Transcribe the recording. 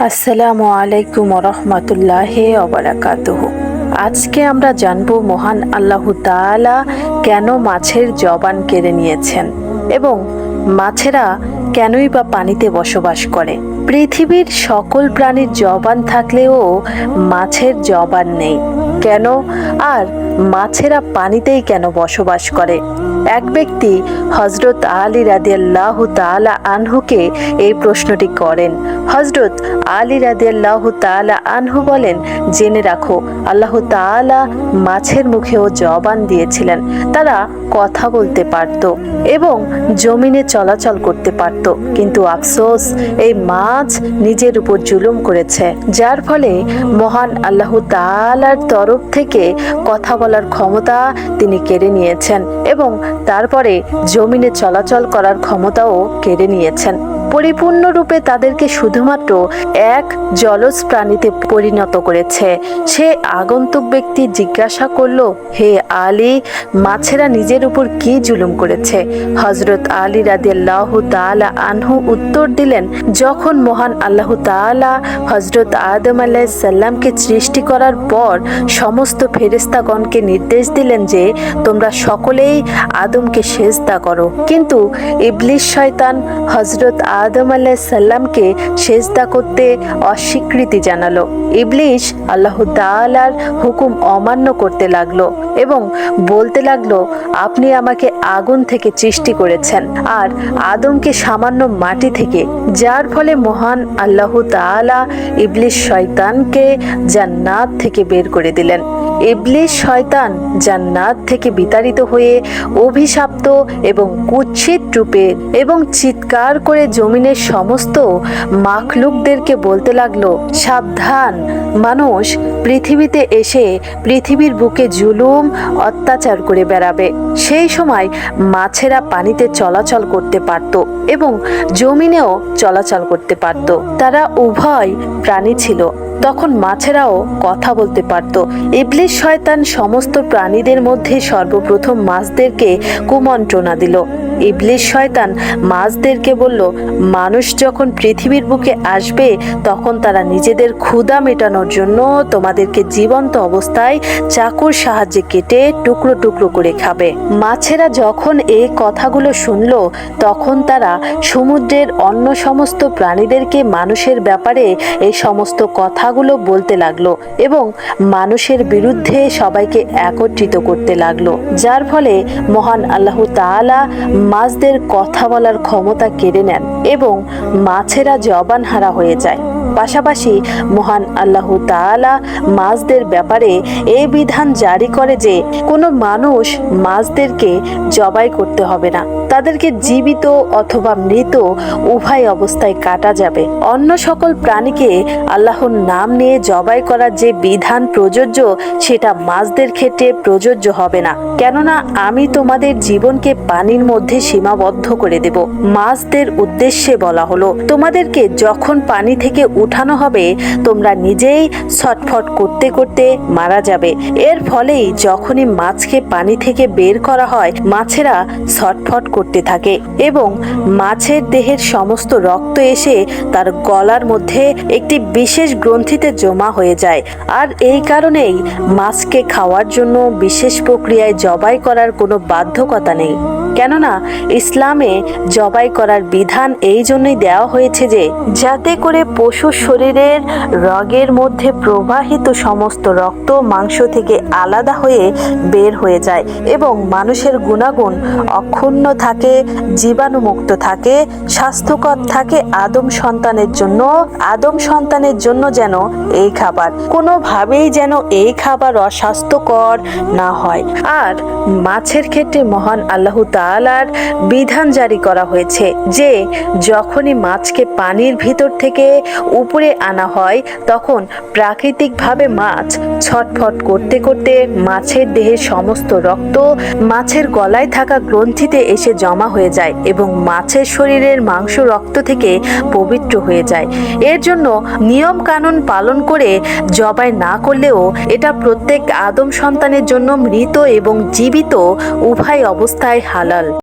আসসালামু আলাইকুম রহমতুল্লাহি ওয়া বারাকাতুহু। আজকে আমরা জানব মহান আল্লাহ তাআলা কেন মাছের জবান কেড়ে নিয়েছেন এবং মাছেরা কেনই বা পানিতে বসবাস করে। পৃথিবীর সকল প্রাণীর জবান থাকলেও মাছের জবান নেই কেন, আর মাছেরা পানিতেই কেন বসবাস করে? এক ব্যক্তি হযরত আলী রাদিয়াল্লাহু তাআলা আনহুকে এই প্রশ্নটি করেন। হযরত আলী রাদিয়াল্লাহু তাআলা আনহু বলেন, জেনে রাখো, আল্লাহ তাআলা মাছের মুখেও জবান দিয়েছিলেন। তারা কথা বলতে পারত এবং জমিনে চলাচল করতে পারত, কিন্তু আফসোস, এই মাছ নিজের উপর জুলুম করেছে, যার ফলে মহান আল্লাহ তাআলার তরফ থেকে কথা বলার ক্ষমতা তিনি কেড়ে নিয়েছেন এবং তারপরে জমিনে চলাচল করার ক্ষমতাও কেড়ে নিয়েছেন। পরিপূর্ণরূপে তাদেরকে শুধুমাত্র এক জলজ প্রাণীতে পরিণত করেছে। সে আগন্তুক ব্যক্তি জিজ্ঞাসা করল, হে আলী, মাছেরা নিজের উপর কি জুলুম করেছে? হযরত আলী রাদিয়াল্লাহু তাআলা আনহু উত্তর দিলেন, যখন মহান আল্লাহ তাআলা হযরত আদম আলাইহিস সালামকে সৃষ্টি করার পর সমস্ত ফেরেশতাগণকে নির্দেশ দিলেন যে তোমরা সকলেই আদমকে সেজদা করো, কিন্তু ইবলিস শয়তান হযরত আদম আলাইহিস সালামকে সেজদা করতে অস্বীকৃতি জানালো। ইবলিস আল্লাহ তাআলার হুকুম অমান্য করতে লাগলো এবং বলতে লাগলো, আপনি আমাকে আগুন থেকে সৃষ্টি করেছেন আর আদমকে সামান্য মাটি থেকে, যার ফলে মহান আল্লাহ তাআলা ইবলিস শয়তানকে জান্নাত থেকে বের করে দিলেন। ইবলিস শয়তান জান্নাত থেকে বিতাড়িত হয়ে অভিশপ্ত এবং কুৎসিত রূপে এবং চিৎকার করে জমিনের সমস্ত মাখলুকদেরকে বলতে লাগলো, সাবধান, মানুষ পৃথিবীতে এসে পৃথিবীর বুকে জুলুম অত্যাচার করে বেড়াবে। সেই সময় মাছেরা পানিতে চলাচল করতে পারত এবং জমিনেও চলাচল করতে পারত। তারা উভয় প্রাণী ছিল। তখন মাছেরাও কথা বলতে পারত। ইবলিস শয়তান সমস্ত প্রাণীদের মধ্যে সর্বপ্রথম মাছদেরকে কুমন্ত্রণা দিল। ইবলিস শয়তান মাছদেরকে বলল, মানুষ যখন পৃথিবীর বুকে আসবে তখন তারা নিজেদের ক্ষুধা মেটানোর জন্য তোমাদেরকে জীবন্ত অবস্থায় চাকুর সাহায্যে কেটে টুকরো টুকরো করে খাবে। মাছেরা যখন এই কথাগুলো শুনল তখন তারা সমুদ্রের অন্য সমস্ত প্রাণীদেরকে মানুষের ব্যাপারে এই সমস্ত কথাগুলো বলতে লাগলো এবং মানুষের বিরুদ্ধে সবাইকে একত্রিত করতে লাগলো, যার ফলে মহান আল্লাহ তাআলা মাছদের কথা বলার ক্ষমতা কেড়ে নেন এবং মাছেরা জবান হারা হয়ে যায়। পাশাপাশি মহান আল্লাহ তাআলা মাছদের ব্যাপারে এই বিধান জারি করে যে কোনো মানুষ মাছদেরকে জবাই করতে হবে না, তাদেরকে জীবিত অথবা মৃত উভয় অবস্থায় কাটা যাবে। অন্য সকল প্রাণীকে আল্লাহর নাম নিয়ে জবাই করার যে বিধান প্রযোজ্য সেটা মাছদের ক্ষেত্রে প্রযোজ্য হবে না, কেননা আমি তোমাদের জীবনকে পানির মধ্যে সীমাবদ্ধ করে দেব। মাছদের উদ্দেশ্যে বলা হলো, তোমাদেরকে যখন পানি থেকে উঠানো হবে তোমরা নিজেই ছটফট করতে করতে মারা যাবে। এর ফলেই যখনই মাছকে পানি থেকে বের করা হয় মাছেরা ছটফট করতে থাকে এবং মাছের দেহের সমস্ত রক্ত এসে তার গলার মধ্যে একটি বিশেষ গ্রন্থিতে জমা হয়ে যায়। আর এই কারণেই মাছকে খাওয়ার জন্য বিশেষ প্রক্রিয়ায় জবাই করার কোনো বাধ্যকতা নেই, কেননা ইসলামে জবাই করার বিধান এই জন্যই দেওয়া হয়েছে যে যাতে করে পশুর শরীরের রগের মধ্যে প্রবাহিত সমস্ত রক্ত মাংস থেকে আলাদা হয়ে বের হয়ে যায় এবং মানুষের গুণাগুণ অক্ষুণ্ণ থাকে, জীবাণুমুক্ত থাকে, স্বাস্থ্যকর থাকে। আদম সন্তানের জন্য যেন এই খাবার কোনোভাবেই যেন এই খাবার অস্বাস্থ্যকর না হয়। আর মাছের ক্ষেত্রে মহান আল্লাহ তাআলার বিধান জারি করা হয়েছে যে যখনই মাছকে পানির ভিতর থেকে উপরে আনা হয় তখন প্রাকৃতিকভাবে মাছ ছটফট করতে করতে মাছের দেহের সমস্ত রক্ত মাছের গলায় থাকা গ্রন্থিতে এসে জমা হয়ে যায় এবং মাছের শরীরের মাংস রক্ত থেকে পবিত্র হয়ে যায়। এর জন্য নিয়ম কানুন পালন করে জবাই না করলেও এটা প্রত্যেক আদম সন্তানের জন্য মৃত এবং জীবিত উভয় অবস্থায় হালাল।